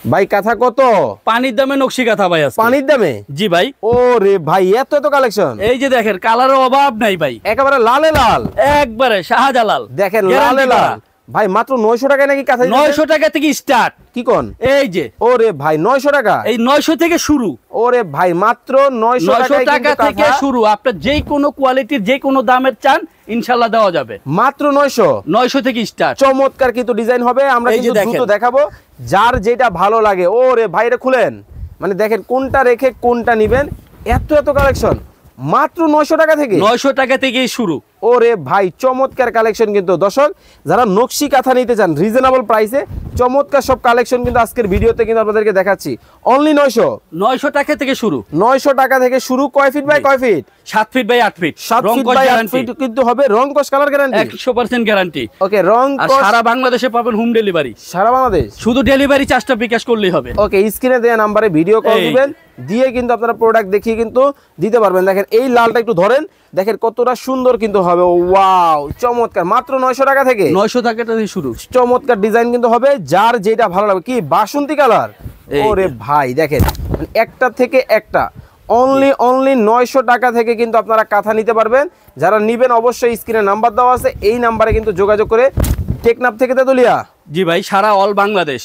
ভাই কাঁথা কত? পানির দামে নকশি কাঁথা ভাই আছে। পানির দামে? জি ভাই। ওরে ভাই এত এত কালেকশন। এই যে দেখেন কালারের অভাব নাই ভাই, একেবারে লালে লাল, একবারে শাহজালাল। দেখেন লালে Guarantee লাল। করা। ভাই মাত্র 900 টাকায় নাকি কাঁথা? 900 টাকা থেকে স্টার্ট। কি কোন? এই যে ওরে ভাই 900 টাকা? এই 900 থেকে শুরু। ওরে ভাই মাত্র 900 900 টাকা টাকা থেকে শুরু। আপনি যে কোনো কোয়ালিটির যে কোনো দামের চান ইনশাআল্লাহ দেওয়া যাবে। মাত্র 900? 900 থেকে স্টার্ট। চমৎকার কিন্তু ডিজাইন হবে, আমরা এই যে কিন্তু দ্রুত দেখেন। দেখাবো, যার যেটা ভালো লাগে। ওরে ভাই এটা খুলেন, মানে দেখেন কোনটা রেখে কোনটা নিবেন, এত এত কালেকশন মাত্র 900 টাকা থেকে। 900 টাকা থেকেই শুরু। ওরে ভাই চমৎকার কালেকশন কিন্তু দর্শক, যারা নকশি কাঁথা নিতে চান রিজনেবল প্রাইসে চমৎকার সব কালেকশন কিন্তু আজকের ভিডিওতে কিন্তু আপনাদেরকে দেখাচ্ছি। অনলি 900 টাকা থেকে শুরু। 900 টাকা থেকে শুরু। কয় ফিট বাই কয় feet? 7 feet by 8 feet. 7 feet by 8 feet কিন্তু হবে। রং কস কালার গ্যারান্টি 100% গ্যারান্টি। ওকে, রং আর কস সারা বাংলাদেশে পাবেন হোম ডেলিভারি। সারা বাংলাদেশ? শুধু ডেলিভারি চার্জটা বিকাশ করলেই হবে। ওকে, স্ক্রিনে দেওয়া নাম্বারে ভিডিও কল এই। দিবেন, দিয়ে কিন্তু আপনারা প্রোডাক্ট দেখিয়ে কিন্তু দিতে পারবেন। দেখেন এই লালটা একটু ধরেন, দেখেন কতটা সুন্দর কিন্তু হবে। ওয়াও চমৎকার, মাত্র 900 টাকা থেকে 900 টাকা থেকে শুরু। চমৎকার ডিজাইন কিন্তু হবে, যার যেটা ভালো লাগবে। কি বাসন্তী কালার? এই ওরে ভাই দেখেন একটা থেকে একটা অনলি 900 টাকা থেকে কিন্তু আপনারা কাঁথা নিতে পারবেন। যারা নিবেন অবশ্যই স্ক্রিনে নাম্বার দেওয়া আছে, এই নাম্বারে কিন্তু যোগাযোগ করে। টেকনাফ থেকে তেতুলিয়া? জি ভাই, সারা অল বাংলাদেশ।